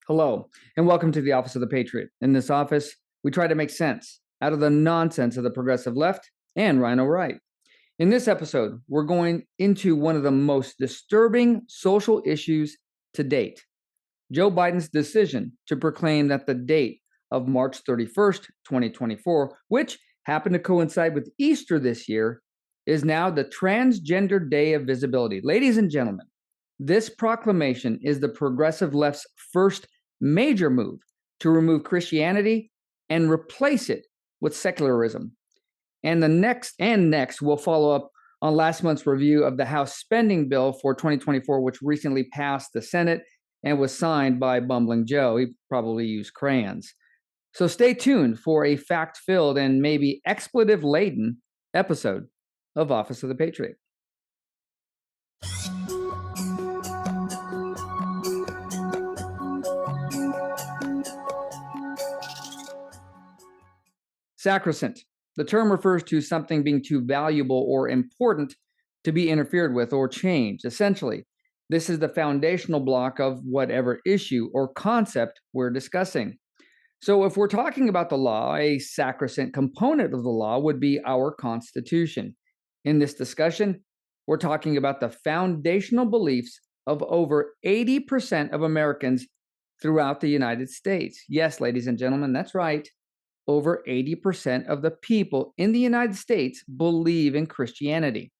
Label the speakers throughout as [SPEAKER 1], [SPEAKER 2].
[SPEAKER 1] Hello, and welcome to the Office of the Patriot. In this office, we try to make sense out of the nonsense of the progressive left and RINO right. In this episode, we're going into one of the most disturbing social issues to date: Joe Biden's decision to proclaim that the date of March 31st, 2024, which happened to coincide with Easter this year, is now the Transgender Day of Visibility. Ladies and gentlemen, this proclamation is the progressive left's first major move to remove Christianity and replace it with secularism. And next, we'll follow up on last month's review of the House spending bill for 2024, which recently passed the Senate and was signed by Bumbling Joe. He probably used crayons. So stay tuned for a fact-filled and maybe expletive-laden episode of Office of the Patriot. Sacrosanct. The term refers to something being too valuable or important to be interfered with or changed. Essentially, this is the foundational block of whatever issue or concept we're discussing. So if we're talking about the law, a sacrosanct component of the law would be our Constitution. In this discussion, we're talking about the foundational beliefs of over 80% of Americans throughout the United States. Yes, ladies and gentlemen, that's right. Over 80% of the people in the United States believe in Christianity.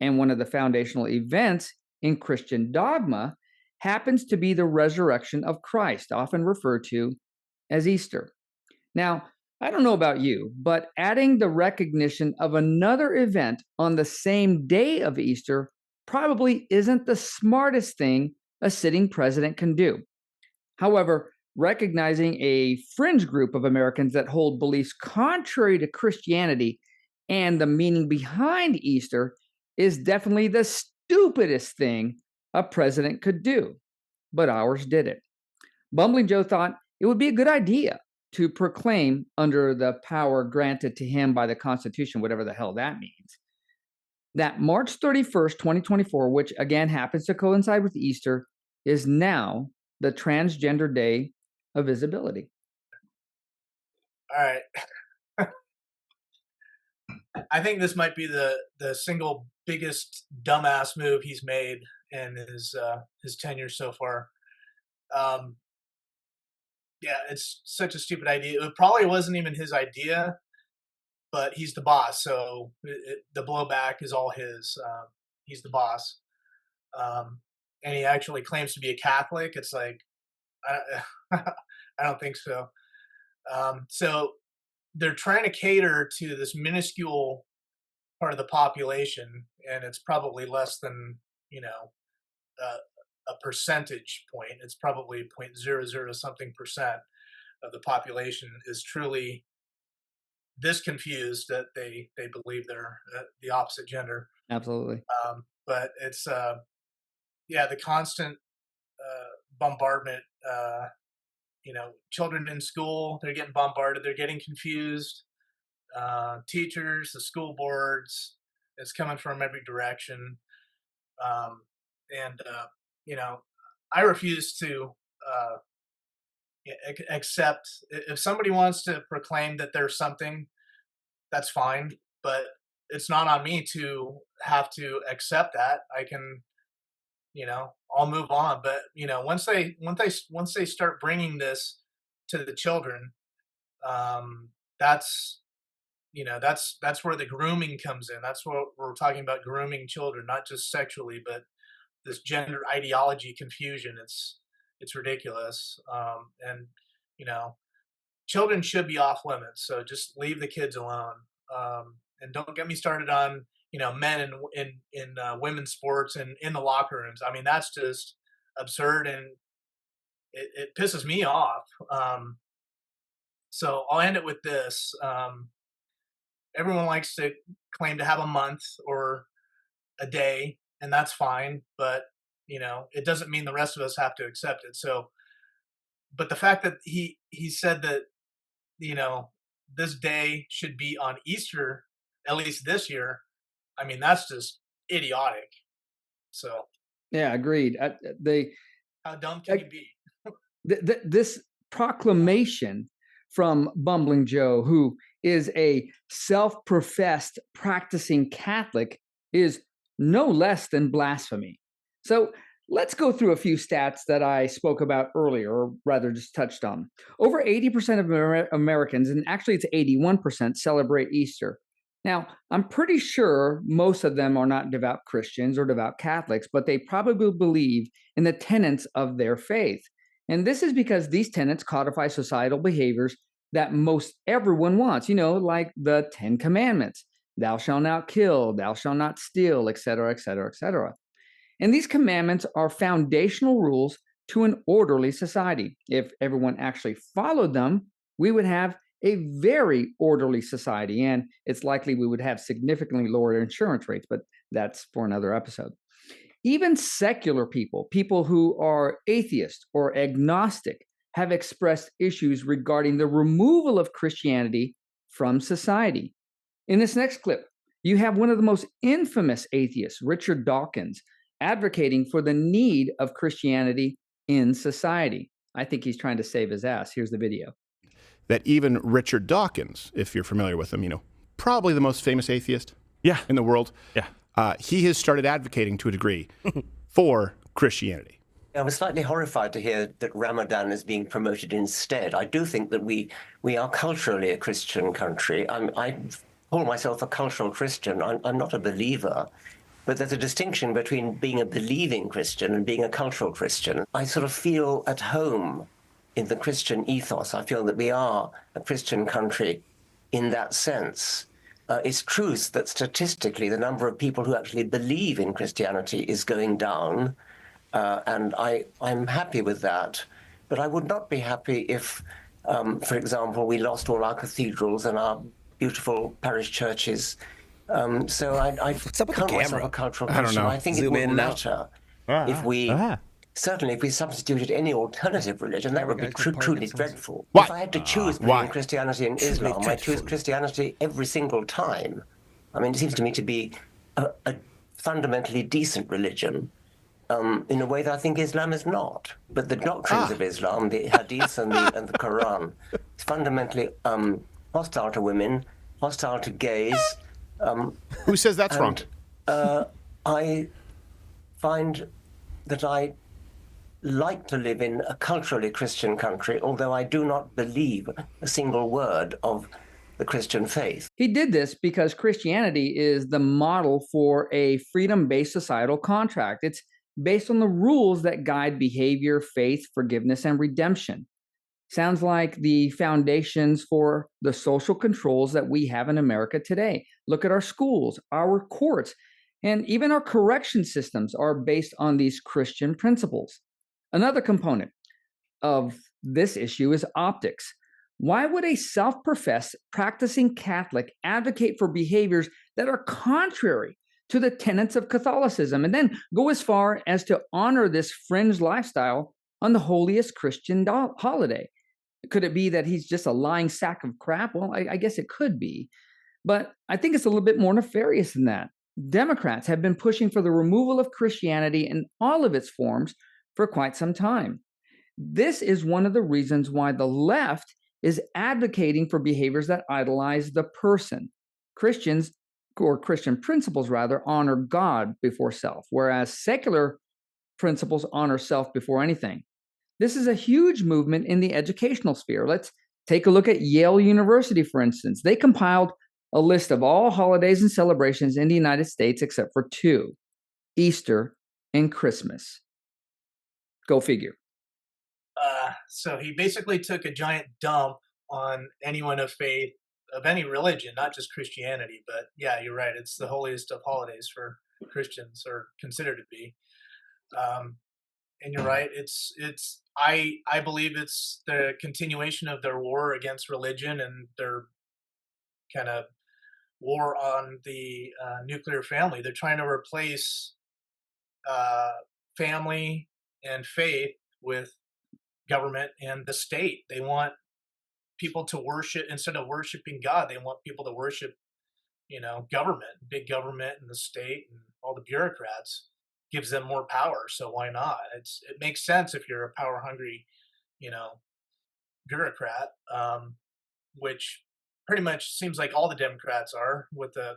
[SPEAKER 1] And one of the foundational events in Christian dogma happens to be the resurrection of Christ, often referred to as Easter. Now, I don't know about you, but adding the recognition of another event on the same day of Easter probably isn't the smartest thing a sitting president can do. However, recognizing a fringe group of Americans that hold beliefs contrary to Christianity and the meaning behind Easter is definitely the stupidest thing a president could do. But ours did it. Bumbling Joe thought it would be a good idea to proclaim, under the power granted to him by the Constitution, whatever the hell that means, that March 31st, 2024, which again happens to coincide with Easter, is now the Transgender Day of Visibility.
[SPEAKER 2] All right. I think this might be the single biggest dumbass move he's made in his tenure so far. Yeah, it's such a stupid idea. It probably wasn't even his idea, but he's the boss, so the blowback is all his. He's the boss, and he actually claims to be a Catholic. It's like, I, I don't think so. So they're trying to cater to this minuscule part of the population, and it's probably less than a percentage point. It's probably 0.00 something percent of the population is truly this confused that they believe they're the opposite gender.
[SPEAKER 1] Absolutely.
[SPEAKER 2] But it's the constant bombardment. Children in school, they're getting bombarded, they're getting confused. Teachers, the school boards, it's coming from every direction. And I refuse to accept if somebody wants to proclaim that there's something, that's fine, but it's not on me to have to accept that. I can, I'll move on. But once they start bringing this to the children, that's that's where the grooming comes in. That's what we're talking about: grooming children, not just sexually, but this gender ideology confusion. It's ridiculous. And you know, children should be off limits. So just leave the kids alone. And don't get me started on men in women's sports and in the locker rooms. I mean, that's just absurd, and it pisses me off. So I'll end it with this. Everyone likes to claim to have a month or a day, and that's fine. But it doesn't mean the rest of us have to accept it. So, but the fact that he said that this day should be on Easter, at least this year, I mean, that's just idiotic. So
[SPEAKER 1] Yeah, agreed.
[SPEAKER 2] how dumb can you be?
[SPEAKER 1] This proclamation from Bumbling Joe, who is a self-professed practicing Catholic, is no less than blasphemy. So let's go through a few stats that I spoke about earlier, or rather just touched on. Over 80% of Americans, and actually it's 81%, celebrate Easter. Now, I'm pretty sure most of them are not devout Christians or devout Catholics, but they probably believe in the tenets of their faith. And this is because these tenets codify societal behaviors that most everyone wants, like the 10 Commandments: thou shalt not kill, thou shalt not steal, etc., etc., etc. And these commandments are foundational rules to an orderly society. If everyone actually followed them, we would have a very orderly society, and it's likely we would have significantly lower insurance rates, but that's for another episode. Even secular people, people who are atheist or agnostic, have expressed issues regarding the removal of Christianity from society. In this next clip, you have one of the most infamous atheists, Richard Dawkins, advocating for the need of Christianity in society. I think he's trying to save his ass. Here's the video.
[SPEAKER 3] That even Richard Dawkins, if you're familiar with him, probably the most famous atheist in the world.
[SPEAKER 4] Yeah.
[SPEAKER 3] He has started advocating to a degree for Christianity.
[SPEAKER 5] I was slightly horrified to hear that Ramadan is being promoted instead. I do think that we are culturally a Christian country. I call myself a cultural Christian. I'm not a believer. But there's a distinction between being a believing Christian and being a cultural Christian. I sort of feel at home in the Christian ethos. I feel that we are a Christian country in that sense. It's true that statistically the number of people who actually believe in Christianity is going down, and I'm happy with that. But I would not be happy if, for example, we lost all our cathedrals and our beautiful parish churches. So I call myself a cultural Christian.
[SPEAKER 3] I don't know.
[SPEAKER 5] I think it would matter if we, certainly if we substituted any alternative religion, that would be truly dreadful.
[SPEAKER 3] Why?
[SPEAKER 5] If I had to choose between Christianity and Islam, I choose Christianity every single time. I mean, it seems to me to be a fundamentally decent religion, in a way that I think Islam is not. But the doctrines of Islam, the Hadith and the Quran, is fundamentally hostile to women, hostile to gays.
[SPEAKER 3] Who says that's wrong?
[SPEAKER 5] I find that I like to live in a culturally Christian country, although I do not believe a single word of the Christian faith.
[SPEAKER 1] He did this because Christianity is the model for a freedom-based societal contract. It's based on the rules that guide behavior, faith, forgiveness, and redemption. Sounds like the foundations for the social controls that we have in America today. Look at our schools, our courts, and even our correction systems are based on these Christian principles. Another component of this issue is optics. Why would a self-professed practicing Catholic advocate for behaviors that are contrary to the tenets of Catholicism and then go as far as to honor this fringe lifestyle on the holiest Christian holiday? Could it be that he's just a lying sack of crap? Well, I guess it could be. But I think it's a little bit more nefarious than that. Democrats have been pushing for the removal of Christianity in all of its forms for quite some time. This is one of the reasons why the left is advocating for behaviors that idolize the person. Christians, or Christian principles rather, honor God before self, whereas secular principles honor self before anything. This is a huge movement in the educational sphere. Let's take a look at Yale University, for instance. They compiled a list of all holidays and celebrations in the United States except for two: Easter and Christmas. Go figure.
[SPEAKER 2] So he basically took a giant dump on anyone of faith, of any religion, not just Christianity. But yeah, you're right. It's the holiest of holidays for Christians, or considered to be. And you're right. I believe it's the continuation of their war against religion and their kind of war on the nuclear family. They're trying to replace family and faith with government and the state. They want people to worship, instead of worshiping God, they want people to worship, government, big government and the state and all the bureaucrats. Gives them more power, so why not? It makes sense if you're a power hungry bureaucrat, which pretty much seems like all the Democrats are, with a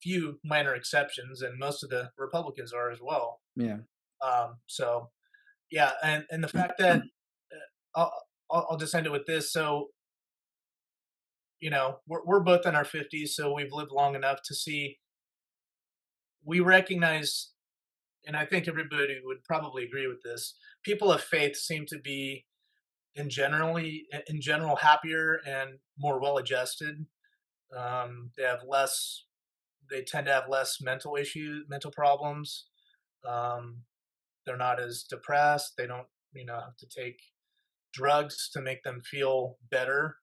[SPEAKER 2] few minor exceptions, and most of the Republicans are as well.
[SPEAKER 1] Yeah.
[SPEAKER 2] So yeah, and the fact that I'll just end it with this. So we're both in our 50s, so we've lived long enough to see. We recognize, and I think everybody would probably agree with this. People of faith seem to be in general happier and more well adjusted. They have less. They tend to have less mental problems. Um, they're not as depressed. They don't, have to take drugs to make them feel better.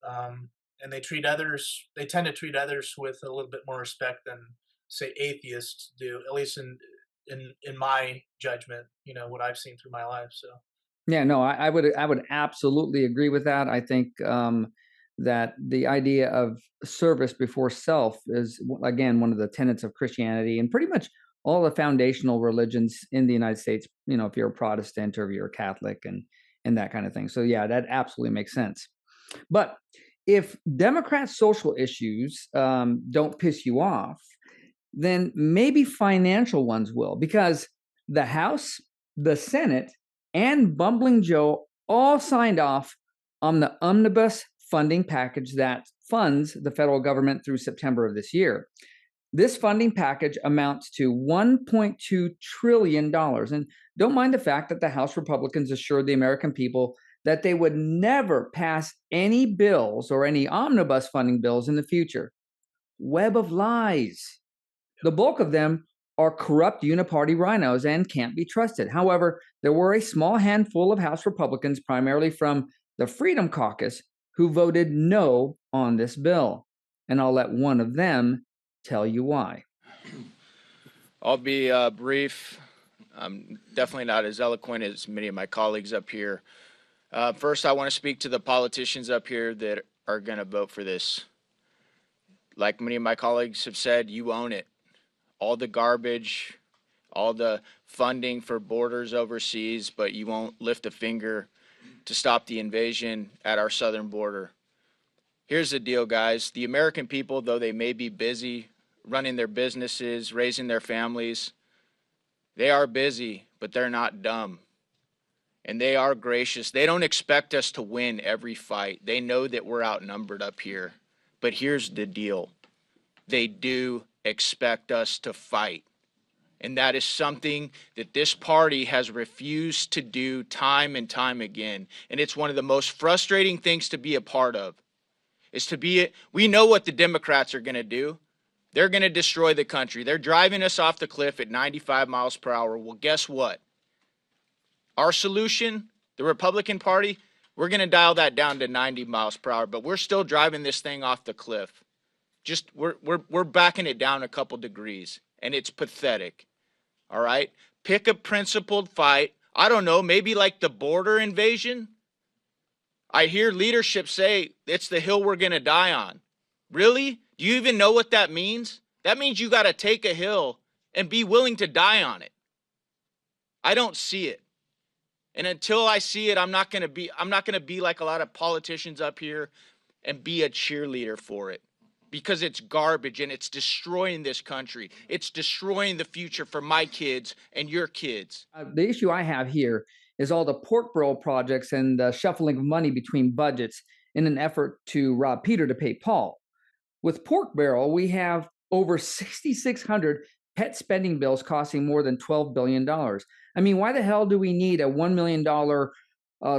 [SPEAKER 2] And they tend to treat others with a little bit more respect than, say, atheists do, at least in my judgment, what I've seen through my life. So
[SPEAKER 1] Yeah, no, I would absolutely agree with that. I think that the idea of service before self is, again, one of the tenets of Christianity and pretty much all the foundational religions in the United States. If you're a Protestant or if you're a Catholic and that kind of thing. So yeah, that absolutely makes sense. But if Democrats' social issues don't piss you off, then maybe financial ones will, because the House, the Senate, and Bumbling Joe all signed off on the omnibus funding package that funds the federal government through September of this year. This funding package amounts to $1.2 trillion. And don't mind the fact that the House Republicans assured the American people that they would never pass any bills or any omnibus funding bills in the future. Web of lies. The bulk of them are corrupt Uniparty RINOs and can't be trusted. However, there were a small handful of House Republicans, primarily from the Freedom Caucus, who voted no on this bill. And I'll let one of them tell you why.
[SPEAKER 4] I'll be brief. I'm definitely not as eloquent as many of my colleagues up here. First, I want to speak to the politicians up here that are going to vote for this. Like many of my colleagues have said, you own it. All the garbage, all the funding for borders overseas, but you won't lift a finger to stop the invasion at our southern border. Here's the deal, guys. The American people, though they may be busy running their businesses, raising their families, they are busy, but they're not dumb. And they are gracious. They don't expect us to win every fight. They know that we're outnumbered up here. But here's the deal. They do expect us to fight. And that is something that this party has refused to do time and time again. And it's one of the most frustrating things to be a part of. We know what the Democrats are going to do. They're going to destroy the country. They're driving us off the cliff at 95 miles per hour. Well, guess what? Our solution, the Republican Party, we're going to dial that down to 90 miles per hour, but we're still driving this thing off the cliff. Just we're backing it down a couple degrees, and it's pathetic. All right? Pick a principled fight. I don't know, maybe like the border invasion. I hear leadership say it's the hill we're going to die on. Really? Do you even know what that means? That means you got to take a hill and be willing to die on it. I don't see it. And until I see it, I'm not going to be like a lot of politicians up here and be a cheerleader for it, because it's garbage and it's destroying this country. It's destroying the future for my kids and your kids.
[SPEAKER 1] The issue I have here is all the pork barrel projects and the shuffling of money between budgets in an effort to rob Peter to pay Paul. With pork barrel, we have over 6,600 pet spending bills costing more than $12 billion. I mean, why the hell do we need a $1 million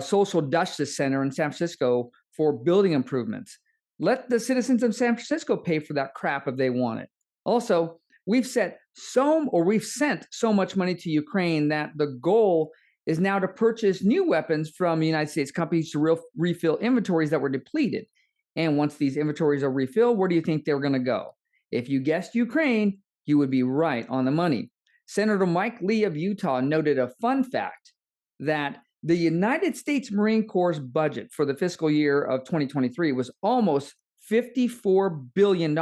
[SPEAKER 1] social justice center in San Francisco for building improvements? Let the citizens of San Francisco pay for that crap if they want it. Also, we've sent so much money to Ukraine that the goal is now to purchase new weapons from United States companies to refill inventories that were depleted. And once these inventories are refilled, where do you think they're going to go? If you guessed Ukraine, you would be right on the money. Senator Mike Lee of Utah noted a fun fact that the United States Marine Corps' budget for the fiscal year of 2023 was almost $54 billion.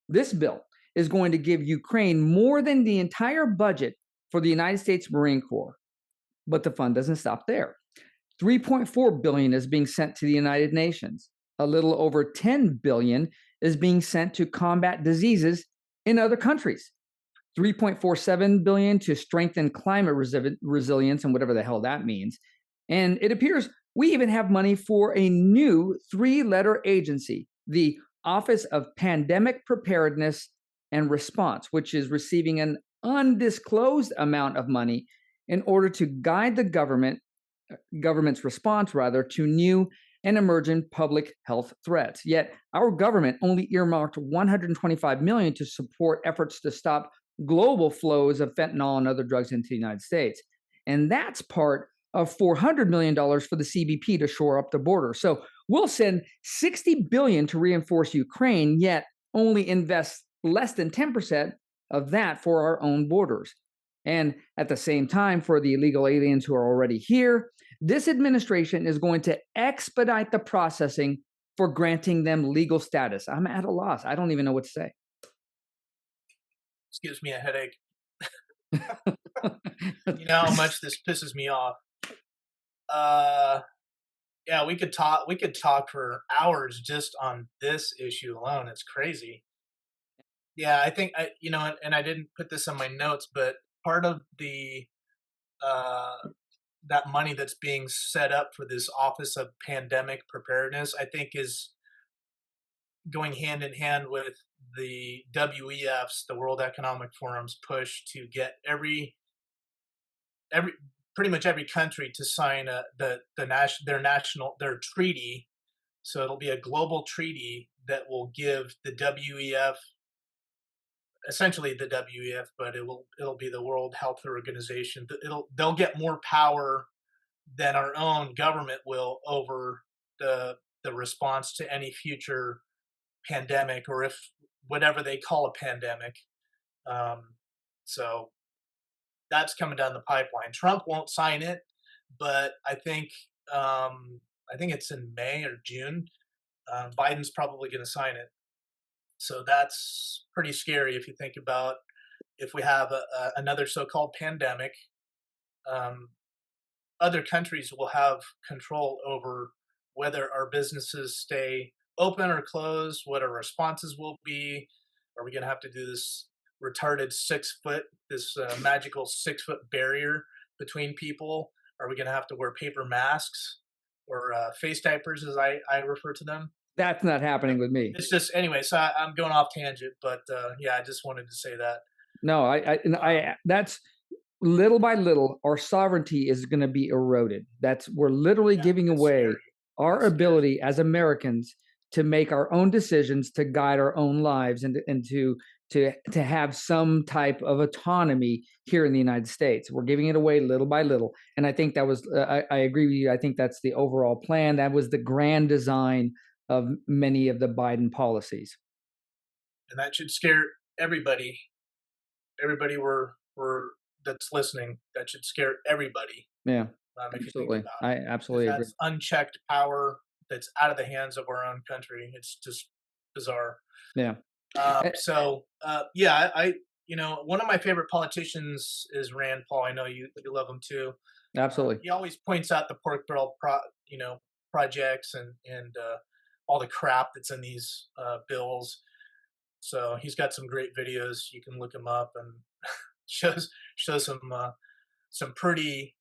[SPEAKER 1] This bill is going to give Ukraine more than the entire budget for the United States Marine Corps. But the fun doesn't stop there. 3.4 billion is being sent to the United Nations. A little over 10 billion is being sent to combat diseases in other countries. 3.47 billion to strengthen climate resilience, and whatever the hell that means. And it appears we even have money for a new 3-letter agency, the Office of Pandemic Preparedness and Response, which is receiving an undisclosed amount of money in order to guide the government's response to new and emergent public health threats. Yet our government only earmarked $125 million to support efforts to stop global flows of fentanyl and other drugs into the United States. And that's part of $400 million for the CBP to shore up the border. So we'll send $60 billion to reinforce Ukraine, yet only invest less than 10% of that for our own borders. And at the same time, for the illegal aliens who are already here, this administration is going to expedite the processing for granting them legal status. I'm at a loss. I don't even know what to say.
[SPEAKER 2] This gives me a headache. You know how much this pisses me off. Yeah, we could talk for hours just on this issue alone. It's crazy. Yeah, I think and I didn't put this on my notes, but part of the that money that's being set up for this Office of Pandemic Preparedness, I think, is going hand in hand with the WEF's, the World Economic Forum's push to get pretty much every country to sign their treaty. So it'll be a global treaty that will give the WEF, essentially the WEF, but it'll be the World Health Organization. They'll get more power than our own government will over the response to any future pandemic, or if whatever they call a pandemic. So that's coming down the pipeline. Trump won't sign it, but I think it's in May or June. Biden's probably going to sign it. So that's pretty scary if you think about if we have another so-called pandemic. Other countries will have control over whether our businesses stay open or closed, what our responses will be. Are we going to have to do this retarded 6 foot, this magical 6 foot barrier between people? Are we going to have to wear paper masks or face diapers, as I refer to them?
[SPEAKER 1] That's not happening with me.
[SPEAKER 2] It's just, anyway, so I'm going off tangent, but yeah, I just wanted to say that.
[SPEAKER 1] No, I that's little by little, our sovereignty is going to be eroded. We're literally giving away our ability as Americans to make our own decisions, to guide our own lives, and to have some type of autonomy here in the United States. We're giving it away little by little. And I think that was, I agree with you. I think that's the overall plan. That was the grand design of many of the Biden policies.
[SPEAKER 2] And that should scare everybody. Everybody that's listening, that should scare everybody.
[SPEAKER 1] Yeah, absolutely. I absolutely agree.
[SPEAKER 2] That's unchecked power that's out of the hands of our own country. It's just bizarre.
[SPEAKER 1] Yeah.
[SPEAKER 2] I one of my favorite politicians is Rand Paul. I know you love him too.
[SPEAKER 1] Absolutely.
[SPEAKER 2] He always points out the pork barrel projects and all the crap that's in these bills. So he's got some great videos. You can look him up, and shows some pretty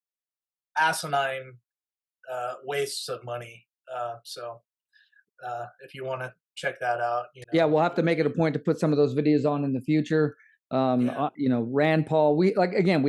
[SPEAKER 2] asinine wastes of money. So if you want to check that out,
[SPEAKER 1] yeah, we'll have to make it a point to put some of those videos on in the future. Rand Paul, we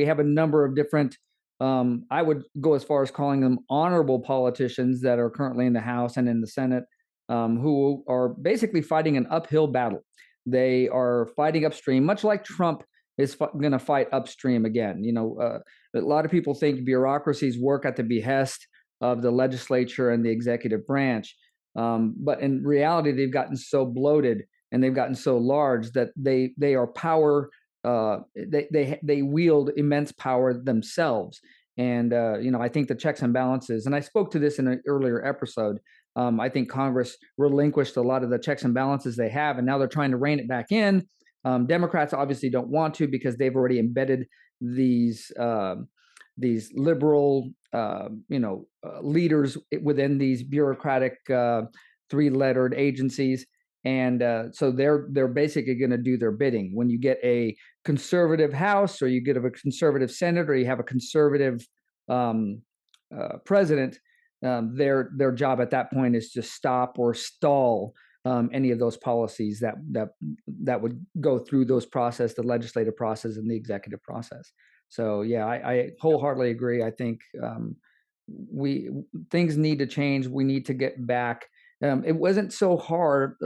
[SPEAKER 1] have a number of different, I would go as far as calling them honorable politicians that are currently in the House and in the Senate, who are basically fighting an uphill battle. They are fighting upstream, much like Trump is going to fight upstream again. A lot of people think bureaucracies work at the behest of the legislature and the executive branch. But in reality, they've gotten so bloated and they've gotten so large that they are power. They wield immense power themselves. And I think the checks and balances, and I spoke to this in an earlier episode. I think Congress relinquished a lot of the checks and balances they have, and now they're trying to rein it back in. Democrats obviously don't want to because they've already embedded these these liberal, leaders within these bureaucratic three-lettered agencies. And so they're basically going to do their bidding. When you get a conservative House, or you get a conservative Senate, or you have a conservative president, their job at that point is to stop or stall any of those policies that would go through those process, the legislative process and the executive process. So yeah, I wholeheartedly agree. I think things need to change. We need to get back. It wasn't so hard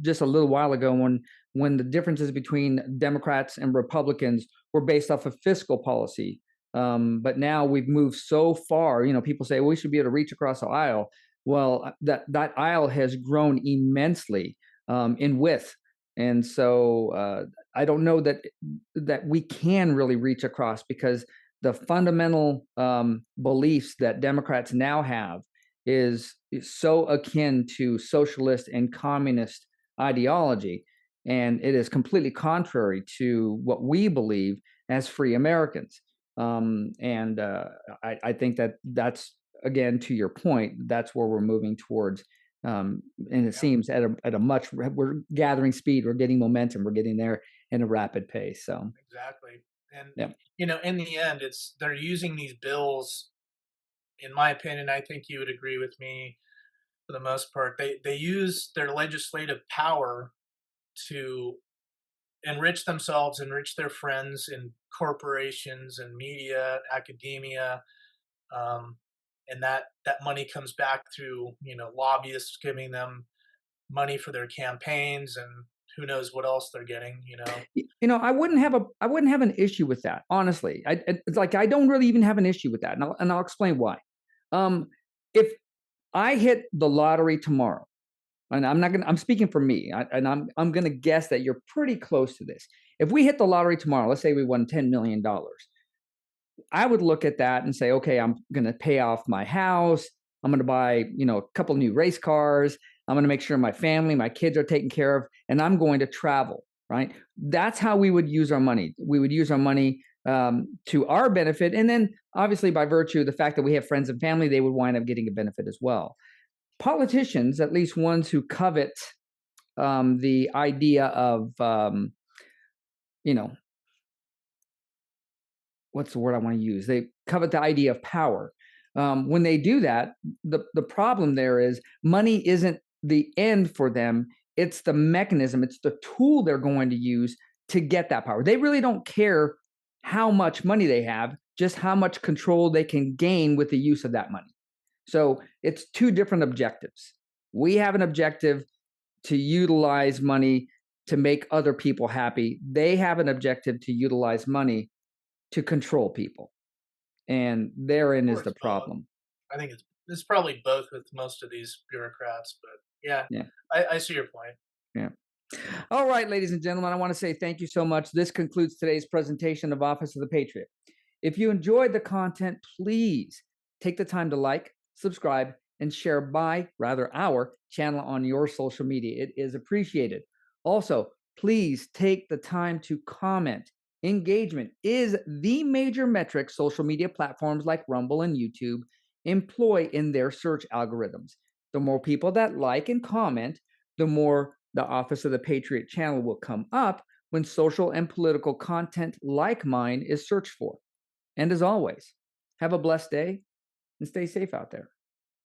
[SPEAKER 1] just a little while ago when the differences between Democrats and Republicans were based off of fiscal policy. But now we've moved so far. People say, well, we should be able to reach across the aisle. Well, that aisle has grown immensely in width. And so I don't know that we can really reach across, because the fundamental beliefs that Democrats now have is so akin to socialist and communist ideology. And it is completely contrary to what we believe as free Americans. I think that's, again, to your point, that's where we're moving towards. And it seems at a much, we're gathering speed, we're getting momentum, we're getting there in a rapid pace. So
[SPEAKER 2] exactly. And in the end, they're using these bills, in my opinion, I think you would agree with me for the most part, they use their legislative power to enrich themselves, enrich their friends in corporations and media, academia, and that money comes back through lobbyists giving them money for their campaigns, and who knows what else they're getting.
[SPEAKER 1] I wouldn't have an issue with that, honestly. It's like I don't really even have an issue with that, and I'll explain why. If I hit the lottery tomorrow, and I'm speaking for me, and I'm gonna guess that you're pretty close to this. If we hit the lottery tomorrow, let's say we won $10 million, I would look at that and say, okay, I'm gonna pay off my house. I'm gonna buy, a couple new race cars. I'm gonna make sure my family, my kids are taken care of, and I'm going to travel. Right? That's how we would use our money. We would use our money to our benefit, and then obviously by virtue of the fact that we have friends and family, they would wind up getting a benefit as well. Politicians, at least ones who covet the idea of, what's the word I want to use? They covet the idea of power. When they do that, the problem there is money isn't the end for them. It's the mechanism. It's the tool they're going to use to get that power. They really don't care how much money they have, just how much control they can gain with the use of that money. So it's two different objectives. We have an objective to utilize money to make other people happy. They have an objective to utilize money to control people. And therein is the problem.
[SPEAKER 2] I think it's probably both with most of these bureaucrats, but yeah. I see your point.
[SPEAKER 1] Yeah. All right, ladies and gentlemen, I want to say thank you so much. This concludes today's presentation of Office of the Patriot. If you enjoyed the content, please take the time to like, subscribe, and share our channel on your social media. It is appreciated. Also, please take the time to comment. Engagement is the major metric social media platforms like Rumble and YouTube employ in their search algorithms. The more people that like and comment, the more the Office of the Patriot channel will come up when social and political content like mine is searched for. And as always, have a blessed day and stay safe out there.